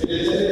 Amen.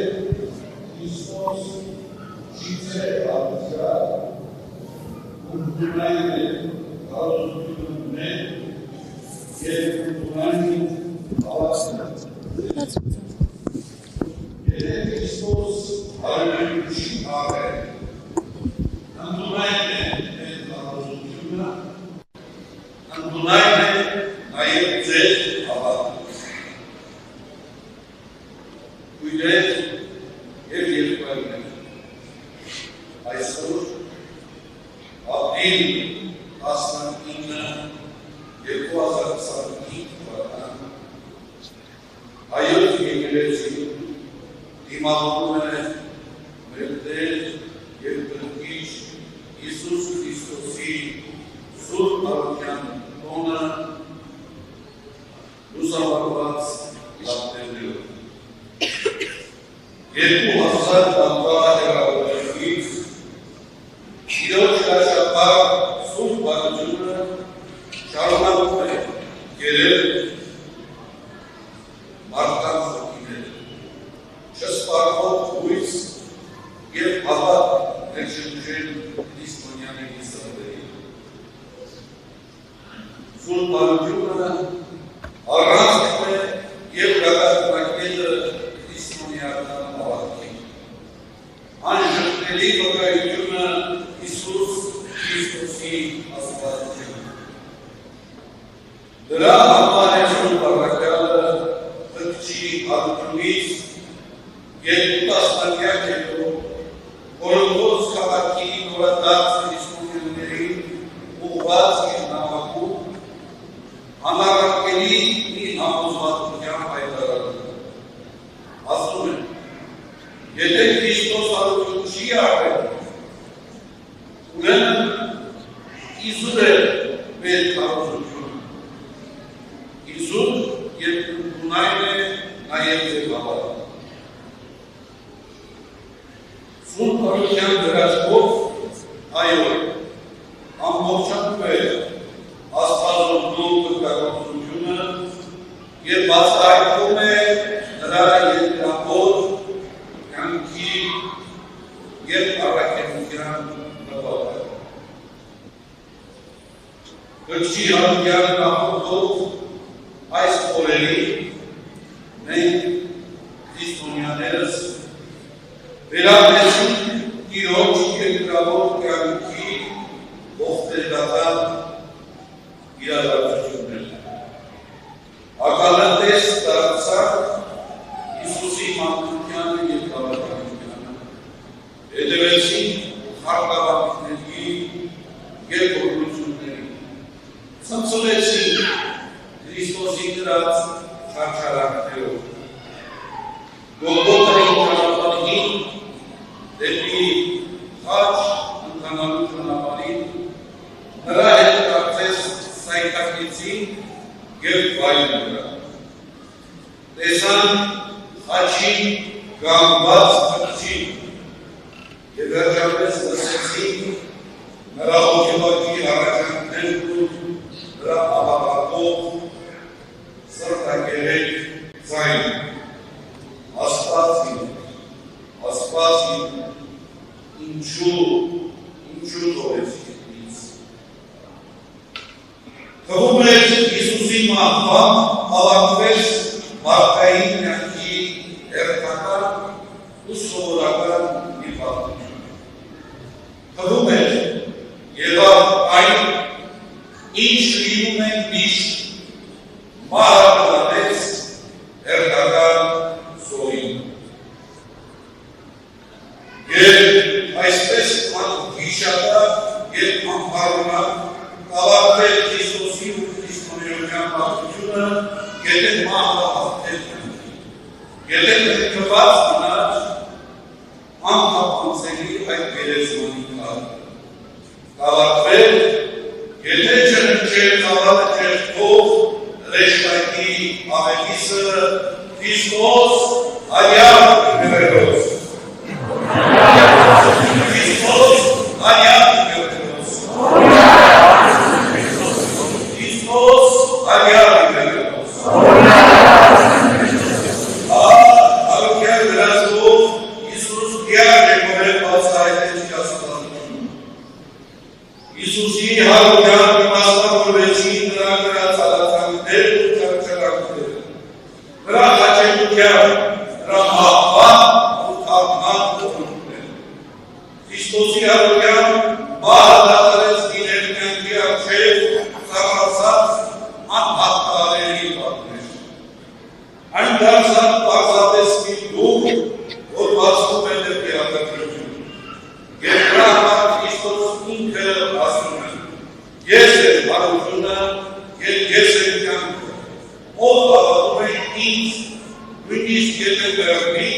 կրկնի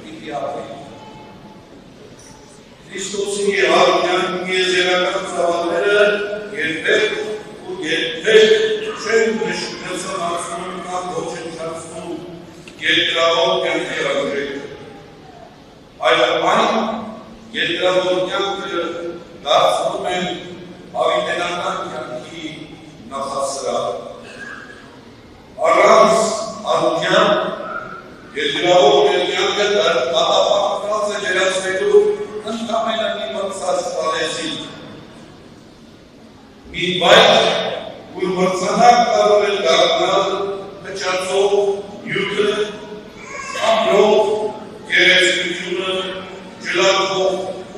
պիտի ապրի։ Քրիստոսի հարության եզերական ծավալները երբեք ու երբեք չեն նշանացնում կամ ոչնչացնում երկրավոր կյանքի արժեքը, այլ այն երկրավոր կյանքը դարձնում են հավիտենական կյանքի նախասրահ։ Առանց արության երկրավոր կյանքը դատապարտված է վերածվելու ընդամենը մի մրցած պարեզի։ Մի վայր, որ մրցանակ կարող է դառնալ փչացող նյութը, ամրով գերեզմությունը, ջլատվող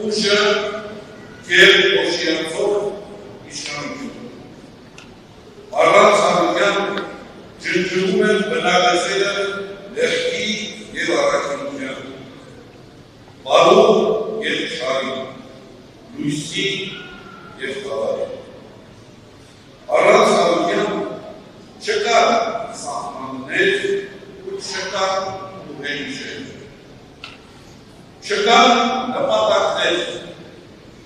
ուժը և օշիանցող իշխանությունը։ Առանց արության ջնջվում են բնակեցելը լեղքի և առաքինության, բարու և չարի, լույսի և խավարի։ Առանց արության չկա սահմաններ ու չկա ուղենիշեր, չկա նպատակներ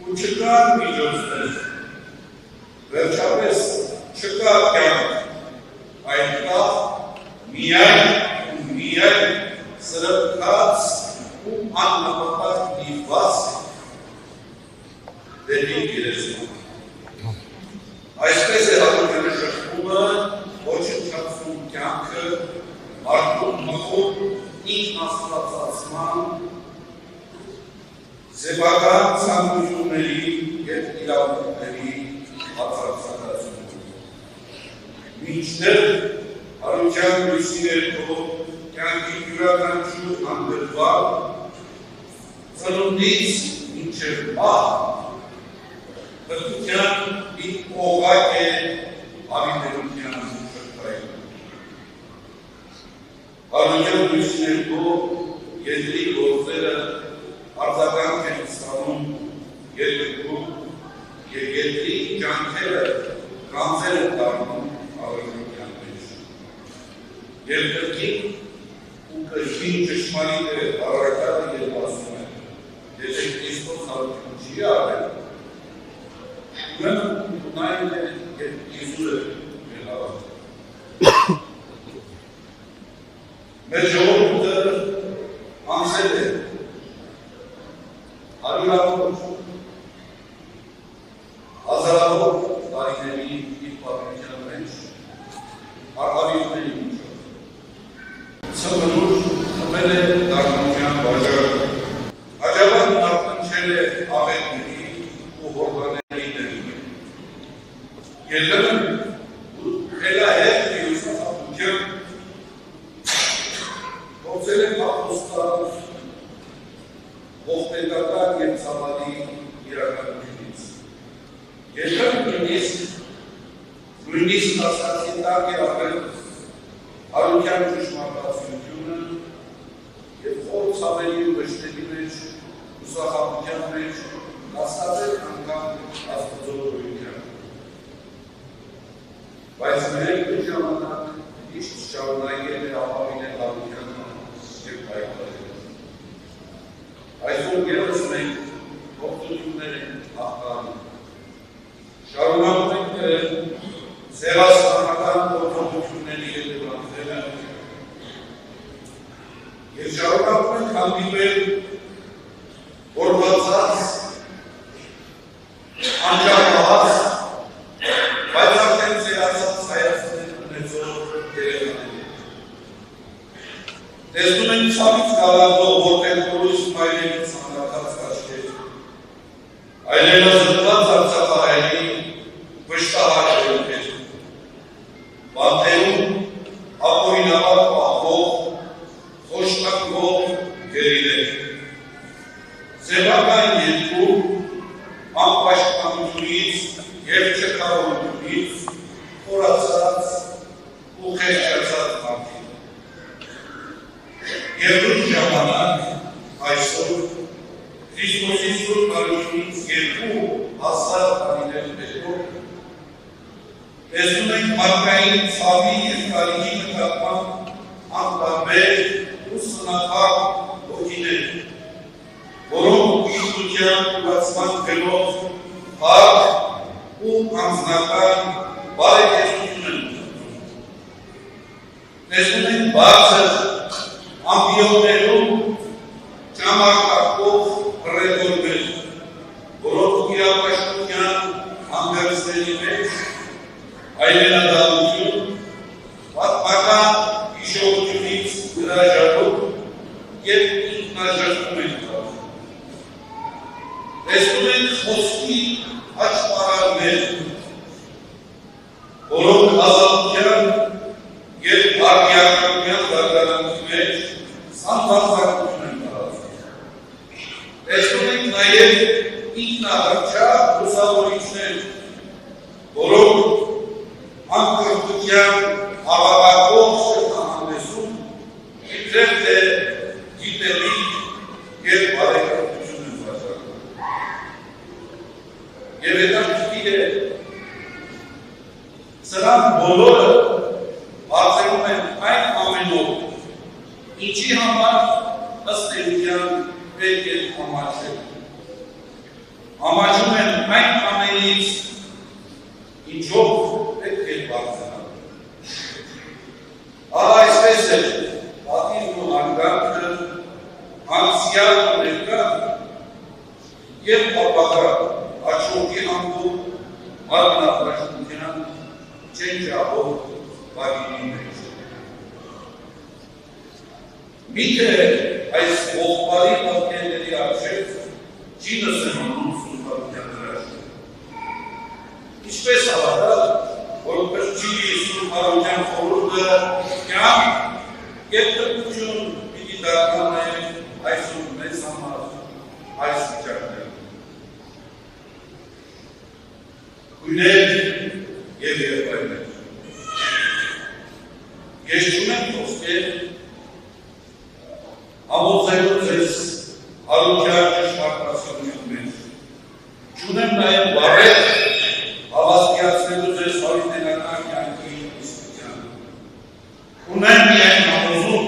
ու չկա միջոցներ, վերջապես չկա կյանք, այլ կա միայն ու միայն սրբկած ու աննպատակ դիպված դեպի երեսում։ Այսպես է հատուկենը շրջումը, ոչնչացում կյանքը, մարդուն մխում ինքնաստվածացման, սեփական ցանկությունների և իրավունքների բացարձակացում։ Մինչդեռ արության լույսի ներքո կյանքի յուրաքանչյուր անդրվար ծնունդից մինչև մահ հրթության մի օղակ է հավիտենության շղթայում։ Արության լույսի ներքո երկրի գործերը արձագանք են ստանում երկրում և երկրի ջանքերը գանձեր են դառնում առողջության մեջ։ Երկրքին ու կրկին ճշմարիտ է առարկանը և ասում է, եթե Քրիստոս հարություն չի արել, ուրեմն ունայն է և իզուր է մեր հավատքը։ Մեր ժողովուրդը անցել է հարյուրավոր, հազարավոր տարիների իր պատմության մեջ արտավիճների միջով։ Սմբնուր խմել է դառնության բաժակը, հաջավան արտնչել է աղետների ու հորբաների դերին։ Երբեմն խելահեղ հյուսախաբության գործել է փախոստալ ողբերգական և ցավալի իրականությունից։ Երբեմն նույնիսկ ասացի տակ է ապրել արության ճշմարտացիությունը և խոր ցավերի ու վշտերի մեջ, հուսախաբության մեջ հաստատել անգամ Աստծո գոյության։ Բայց մեր ժամանակ միշտ շարունակել է ապավինել արության և պայքարել։ Այսօր ևս մենք ողջություններ ենք հաղթանում։ Շարունակում ենք սևասանական ողջությունների հետևանքները և շարունակում ենք հանդիպել որվածած, անջապահած, բայց արդեն ծերացած հայացքներ ունեցող երեխաների։ Տեսնում ենք ցավից գալազող որտեղ կորուստ մայրերի ցանկացած աչքեր, այլևս արցախահայերի վշտահար շերուկեր, բանտերում ապօրինաբար պահվող, խոշտակվող գերիներ, սեփական երկու անպաշտպանությունից և չկարողությունից խորացած ու խեղճացած մարդիկ։ Եվ նույն ժամանակ այսօր Քրիստոսի սուրբ արությունից 2000 տարիներ հետո տեսնում ենք մարդկային ցավի և կարիքի նկատմամբ անտարբեր ու սնախակ հոգիներ, որոնք իշխության ուղղացման գնով հարկ ու անձնական բարեկեցություն են ունենում։ Տեսնում ենք բարձր ամբիոններում ճամարկակով հռետորներ, որոնք իրապաշտության հանգարցների մեջ այլենադառություն, պատմական հիշողությունից հրաժարվում և ինքնաժխտում են կրում։ Տեսնում ենք խոսքի աչպարարներ, որոնք ազատության և արդիականության դարդարանքի մեջ սանձազարդություն են տարածում։ Տեսնում ենք նաև ինքնահռչակ լուսավորիչներ, որոնք անկրթության հավաքակող շրջանահանդեսում իբրև թե գիտելիք և բարեկամություն են վաճառում։ Եվ հետաքրքիր է, սրանք բոլորը բացելու են այն ամենով, ինչի համար ըստ էության պետք է ամաչել։ Ամաչում են այն ամենից, ինչով պետք է բարձրանալ։ Այսպես է, պատիվն ու հարգանքը, անցյալ ու ներկա և ապագա աչոքի հանդում մարմնապաշտության չենջավոր վագինի մեջ։ Միթե այս ողբարի պատկերների առջև չի նսենում սուրբարության հրաշքը։ Ինչպես հավատալ, որպես չի սուրբարության խորհուրդը կյանք և տրպություն պիտի դառնան նաև այսօր մեզ համար այս վիճակներում։ Գույներ և եղբայրներ։ Ես չունեմ խոսքեր ամոթելու ձեզ հարության ճշմարտացիության մեջ։ Չունեմ նաև բառեր հավաստիացնելու ձեզ հավիտենական կյանքի իսկությանը։ Ունեմ միայն համոզում,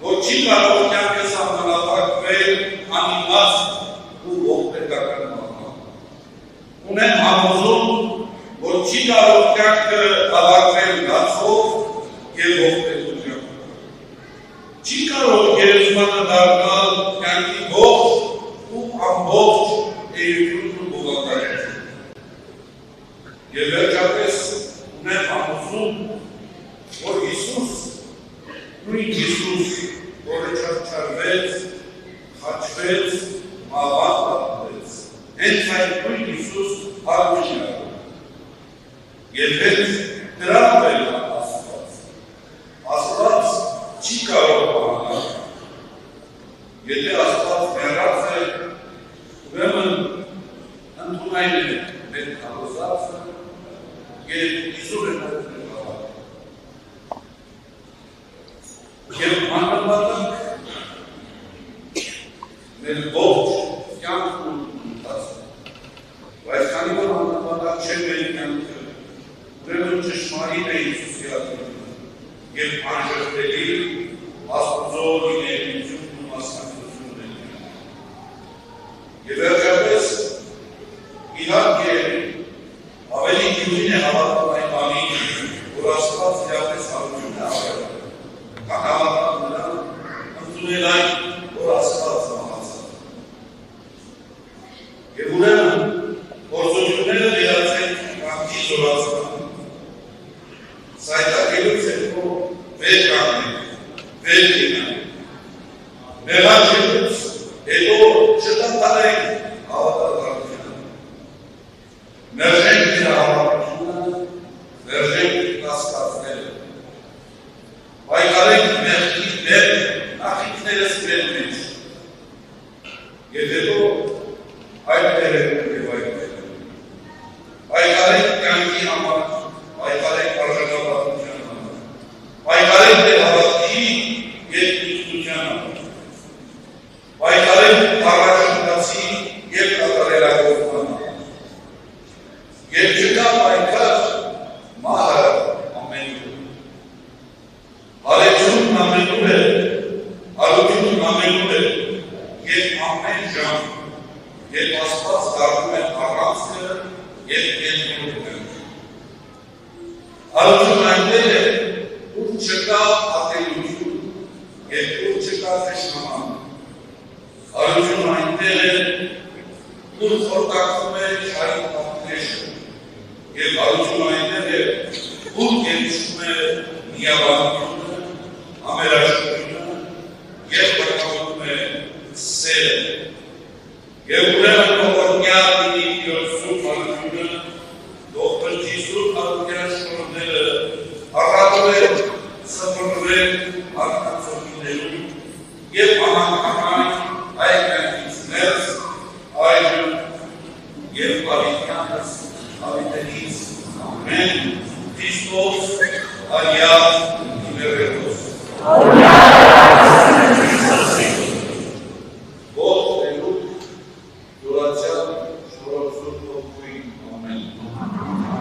որ չի կարող կյանքը սահմանափակվել անիմաստ ու ողբերգական մահվան։ Ունեմ համոզում, որ չի կարող կյանքը հավաքվել գացով և ողբերգությամբ։ Չի կարող գերեզմանը դառնալ կյանքի ողջ ու ամբողջ էությունն ու բովանդակությունը։ Եվ վերջապես ունեմ համոզում, որ Հիսուս, նույն Հիսուս, որը չարչարվեց, խաչվեց, մահվան պատմվեց, հենց այն նույն Հիսուս հարություն է։ Եվ հենց դրանով էլ Աստված։ Աստված չի կարող բանալ։ Եթե Աստված մեռած է, ուրեմն ընդունայն է մեր կարոզածը և Հիսուս է մեր հավատը։ Եվ մանրամասն մեր ողջ կյանքն ու ընթացքը։ Բայց քանի որ մանրամասն չէ մեր կյանքը, ուրեմն ճշմարիտ է Հիսուսի ատյունը և անժխտելի Աստծո լինելիությունն ու մասնակցությունն է։ Եվ վերջապես իհարկե ավելի գյուղին է հավատալ այն բանին, որ Աստված իրապես հարություն է արել, կամ հավատալ նրան, ընդունել այն, որ Աստված մահացավ։ Եվ ուրեմն գործողությունները վերածենք կյանքի զորացման, սայթակելուց հետո վեր կանգնենք, վեր լինենք, մեղաչելուց հետո չտանտանենք հավատալարությունը, մերժենք նրա հավատությունը, մերժենք կասկածները, պայքարենք մեղքի դեմ նախինքներս մեր մեջ, և հետո այդտեղենք և այդտեղենք, պայքարենք կյանքի համար, պայքարենք արժանապատվության համար, պայքարենք մեր հավատքի և ինքնության համար, պայքարենք առաջընթացի և կատարելագործման համար, և չկա պայքար մահը ամենուր։ Հարեցումն ամենուր է, Արությունն ամենուր է, երբ ամեն ժամ, երբ Աստված դառնում է առանցքը և կենտրոնում է։ Արությունն այնտեղ է, ուր չկա ատելություն և ուր չկա թշնաման։ Արությունն այնտեղ է, ուր խորտակվում է շարի պատնեշը և արությունն այնտեղ է, ուր կենցում է միաբանությունը, ամերաշտությունը և բրկավորում է սերը։ Եվ ուրեմն ողորմյա դինի Տիրոջ սուրբ արությունը, Դողտրի սուրբ արության շնորհները առատորեն սփռվել մարդկանցություններում և համակարգային այդ կյանքից ներս այժմ և հավիտյանս հավիտենից ամեն Քրիստոս արյա